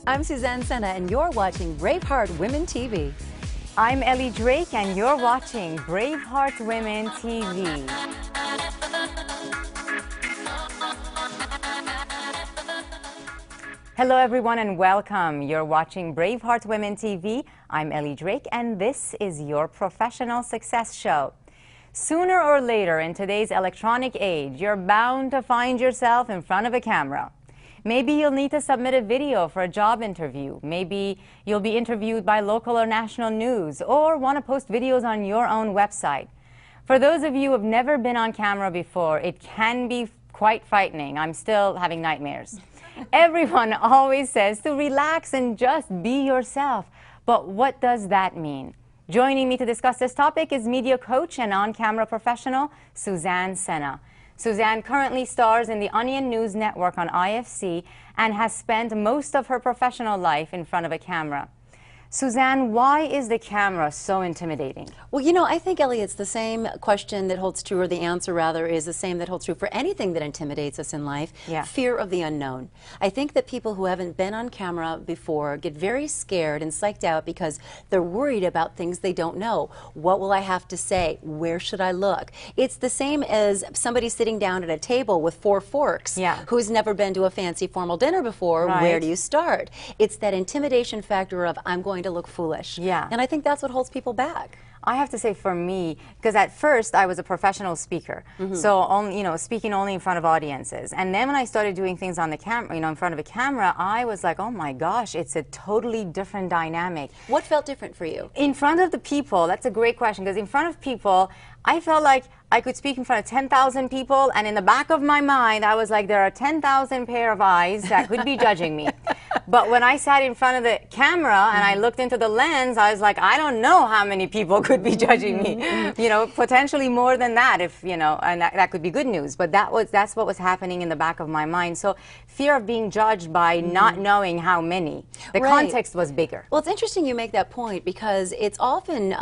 I'm Sьюзан Sena, and you're watching Braveheart Women TV. I'm Elli Дрейк, and you're watching Braveheart Women TV. Hello everyone and welcome. You're watching Braveheart Women TV. I'm Elli Дрейк, and this is your professional success show. Sooner or later in today's electronic age, you're bound to find yourself in front of a camera. Maybe you'll need to submit a video for a job interview. Maybe you'll be interviewed by local or national news, or want to post videos on your own website. For those of you who have never been on camera before, it can be quite frightening. I'm still having nightmares. Everyone always says to relax and just be yourself. But what does that mean? Joining me to discuss this topic is media coach and on-camera professional Sьюзан Sena. Sьюзан currently stars in the Onion News Network on IFC and has spent most of her professional life in front of a camera. Sьюзан, why is the camera so intimidating? Well, you know, I think, Ellie, it's the same question that holds true, or the answer, rather, is the same that holds true for anything that intimidates us in life. Yeah. Fear of the unknown. I think that people who haven't been on camera before get very scared and psyched out because they're worried about things they don't know. What will I have to say? Where should I look? It's the same as somebody sitting down at a table with 4 forks, who's never been to a fancy formal dinner before. Right. Where do you start? It's that intimidation factor of, I'm going to look foolish. Yeah. And I think that's what holds people back. I have to say, for me, because at first I was a professional speaker, so only, speaking only in front of audiences. And then when I started doing things on the camera, in front of a camera, I was like, oh my gosh, it's a totally different dynamic. What felt different for you? In front of the people, that's a great question, because in front of people, I felt like I could speak in front of 10,000 people, and in the back of my mind, I was like, there are 10,000 pair of eyes that could be judging me. But when I sat in front of the camera and I looked into the lens, I was like, I don't know how many people could be judging me. Potentially more than that, if, and that could be good news. But that's what was happening in the back of my mind. So fear of being judged by not knowing how many. The context was bigger. Well, it's interesting you make that point, because it's often,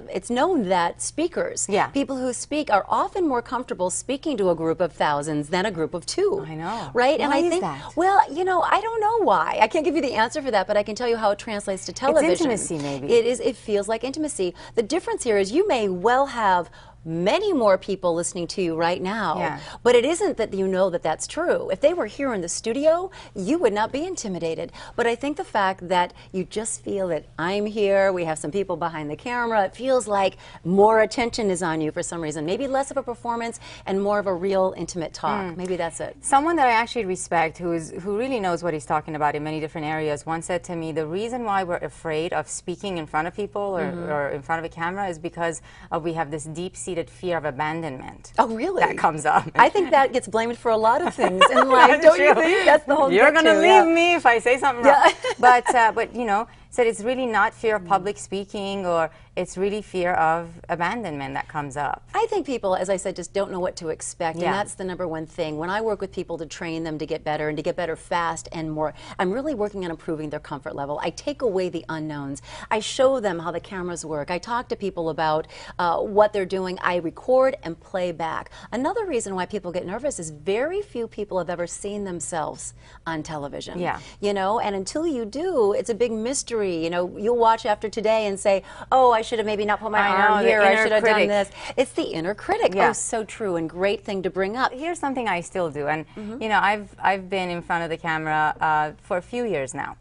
it's known that speakers, people who speak, are often more comfortable speaking to a group of thousands than a group of 2. I know. Right? Why and I think, that? well, I don't know why. I can't give you the answer for that, but I can tell you how it translates to television. It's intimacy, maybe. It feels like intimacy. The difference here is you may well have many more people listening to you right now, but it isn't that you know that that's true. If they were here in the studio, you would not be intimidated. But I think the fact that you just feel that I'm here, we have some people behind the camera, it feels like more attention is on you for some reason. Maybe less of a performance and more of a real intimate talk. Maybe that's it. Someone that I actually respect, who really knows what he's talking about in many different areas, once said to me, the reason why we're afraid of speaking in front of people or in front of a camera is because we have this deep-seated fear of abandonment. Oh, really? That comes up. I think that gets blamed for a lot of things in life. Don't you think? That's the whole thing. You're going to leave me if I say something wrong. But said it's really not fear of public speaking, or it's really fear of abandonment that comes up. I think people, as I said, just don't know what to expect, and that's the #1 thing. When I work with people to train them to get better and to get better fast and more, I'm really working on improving their comfort level. I take away the unknowns. I show them how the cameras work. I talk to people about what they're doing. I record and play back. Another reason why people get nervous is very few people have ever seen themselves on television. And until you do, it's a big mystery. You'll watch after today and say, oh, I should have maybe not put my arm here, I should have done this. It's the inner critic. Oh, so true, and great thing to bring up. Here's something I still do, and I've been in front of the camera for a few years now.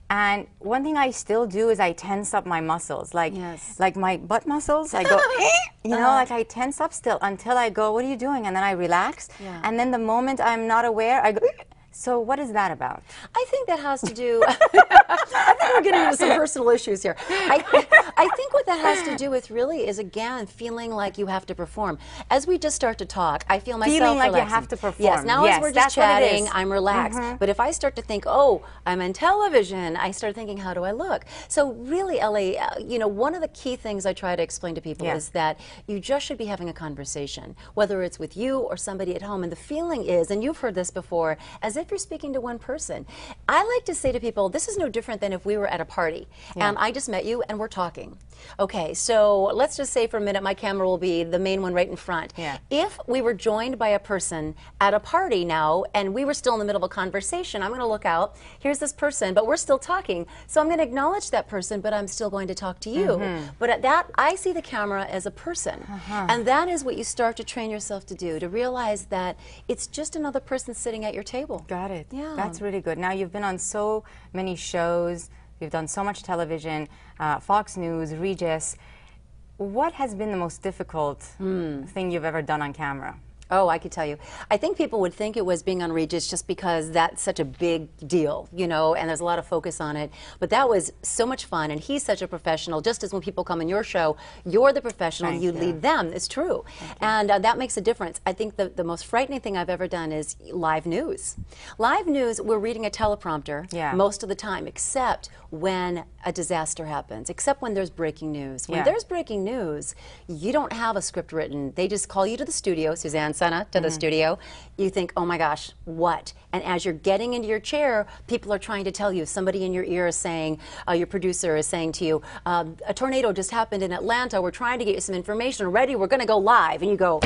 And one thing I still do is I tense up my muscles, like my butt muscles. I go, like I tense up still until I go, what are you doing? And then I relax. And then the moment I'm not aware, I go. So what is that about? I think that has to do, I think we're getting into some personal issues here. I think what that has to do with really is, again, feeling like you have to perform. As we just start to talk, I feel myself feeling like relaxing. You have to perform. Yes, now as we're just chatting, I'm relaxed. But if I start to think, oh, I'm on television, I start thinking, how do I look? So really, Ellie, one of the key things I try to explain to people is that you just should be having a conversation, whether it's with you or somebody at home. And the feeling is, and you've heard this before, as if you're speaking to one person. I like to say to people, this is no different than if we were at a party and I just met you and we're talking. Okay, so let's just say for a minute my camera will be the main one right in front. Yeah. If we were joined by a person at a party now and we were still in the middle of a conversation, I'm going to look out, here's this person, but we're still talking. So I'm going to acknowledge that person, but I'm still going to talk to you. But at that, I see the camera as a person. And that is what you start to train yourself to do, to realize that it's just another person sitting at your table. Got it. Yeah. That's really good. Now, you've been on so many shows, you've done so much television, Fox News, Regis. What has been the most difficult thing you've ever done on camera? Oh, I could tell you. I think people would think it was being on Regis just because that's such a big deal, you know, and there's a lot of focus on it. But that was so much fun, and he's such a professional. Just as when people come in your show, you're the professional, you lead them. It's true. And that makes a difference. I think the most frightening thing I've ever done is live news. Live news, we're reading a teleprompter most of the time, except when a disaster happens, except when there's breaking news. When there's breaking news, you don't have a script written. They just call you to the studio, Sьюзан Сена, to the studio. You think, oh my gosh, what? And as you're getting into your chair, people are trying to tell you. Somebody in your ear is saying, your producer is saying to you, a tornado just happened in Atlanta. We're trying to get you some information. Ready? We're going to go live. And you go,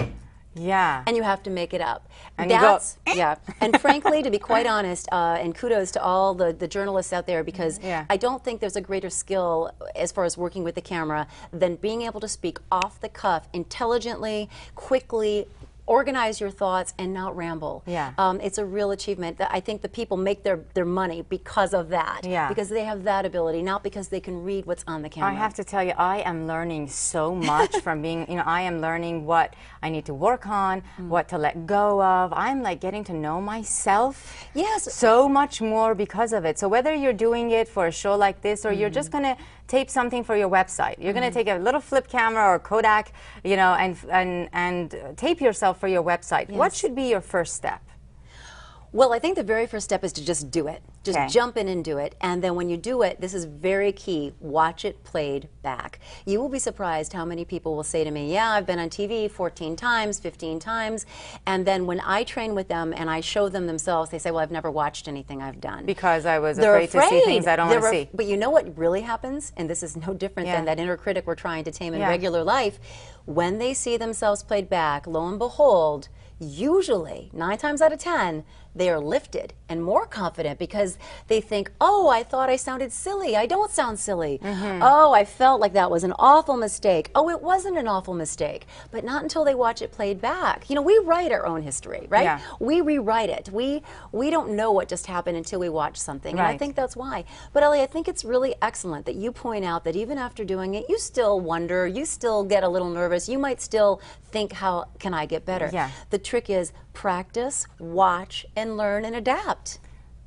yeah. And you have to make it up. And that's, you go, yeah. And frankly, to be quite honest, and kudos to all the journalists out there, because I don't think there's a greater skill as far as working with the camera than being able to speak off the cuff, intelligently, quickly, organize your thoughts and not ramble. Yeah. It's a real achievement. I think the people make their money because of that. Yeah. Because they have that ability, not because they can read what's on the camera. I have to tell you, I am learning so much from being, you know, I am learning what I need to work on, what to let go of. I'm like getting to know myself so much more because of it. So whether you're doing it for a show like this or you're just going to tape something for your website, you're going to take a little flip camera or Kodak, you know, and tape yourself for your website. What should be your first step? Well, I think the very first step is to just do it. Just jump in and do it. And then when you do it, this is very key, watch it played back. You will be surprised how many people will say to me, yeah, I've been on TV 14 times, 15 times. And then when I train with them and I show them themselves, they say, well, I've never watched anything I've done. Because I was afraid to see things I don't want to see. But you know what really happens? And this is no different than that inner critic we're trying to tame in regular life. When they see themselves played back, lo and behold, usually, 9 times out of 10, they are lifted and more confident because they think, oh, I thought I sounded silly. I don't sound silly. Oh, I felt like that was an awful mistake. Oh, it wasn't an awful mistake. But not until they watch it played back. You know, we write our own history, right? Yeah. We rewrite it. We don't know what just happened until we watch something. And I think that's why. But Ellie, I think it's really excellent that you point out that even after doing it, you still wonder, you still get a little nervous, you might still think, how can I get better? The trick is practice, watch, and learn and adapt.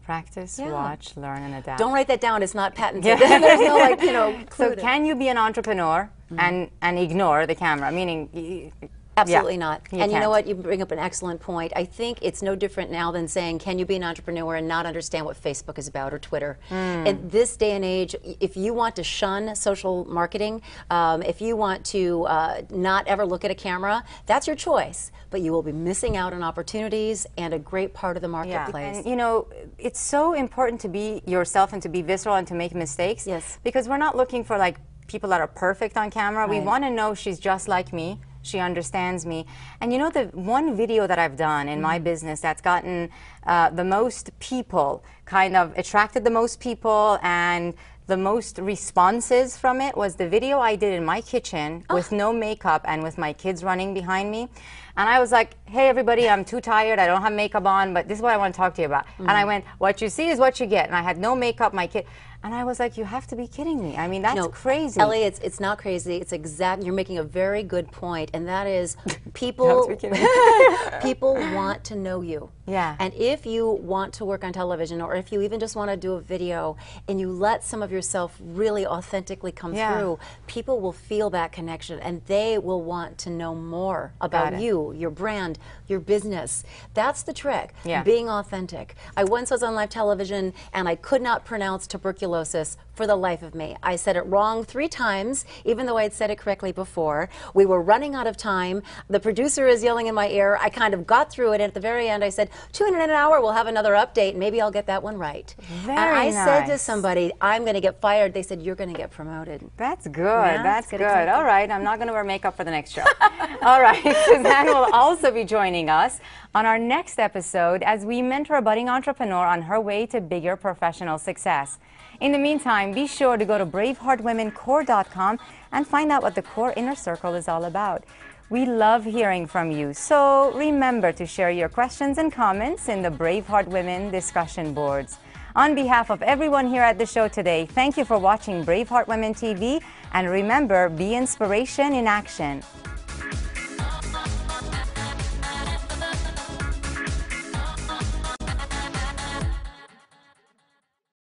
Practice, watch, learn, and adapt. Don't write that down. It's not patented. There's no, like, you know, so can you be an entrepreneur and ignore the camera? Meaning, absolutely not. And you know can't. what? You bring up an excellent point. I think it's no different now than saying, can you be an entrepreneur and not understand what Facebook is about or Twitter? In this day and age, if you want to shun social marketing, if you want to not ever look at a camera, that's your choice. But you will be missing out on opportunities and a great part of the marketplace. And you know, it's so important to be yourself and to be visceral and to make mistakes. Because we're not looking for like people that are perfect on camera. We want to know she's just like me. She understands me. And you know, the one video that I've done in my business that's gotten the most people, kind of attracted the most people and the most responses from it was the video I did in my kitchen with no makeup and with my kids running behind me. And I was like, hey, everybody, I'm too tired. I don't have makeup on, but this is what I want to talk to you about. And I went, what you see is what you get. And I had no makeup, my kid. And I was like, you have to be kidding me. I mean, that's crazy. Ellie, it's not crazy. It's you're making a very good point, and that is people, people want to know you. And if you want to work on television, or if you even just want to do a video, and you let some of yourself really authentically come through, people will feel that connection, and they will want to know more about you, your brand, your business. That's the trick, being authentic. I once was on live television, and I could not pronounce tuberculosis for the life of me. I said it wrong 3 times, even though I'd said it correctly before. We were running out of time. The producer is yelling in my ear. I kind of got through it, and at the very end I said, tune in an hour, we'll have another update, maybe I'll get that one right. Very and I nice. said to somebody, I'm going to get fired. They said, you're going to get promoted. That's good. Yeah, That's good good. example. All right, I'm not going to wear makeup for the next show. All right, Suzanne will also be joining us on our next episode as we mentor a budding entrepreneur on her way to bigger professional success. In the meantime, be sure to go to braveheartwomencore.com and find out what the Core Inner Circle is all about. We love hearing from you, so remember to share your questions and comments in the Braveheart Women discussion boards. On behalf of everyone here at the show today, thank you for watching Braveheart Women TV, and remember, be inspiration in action.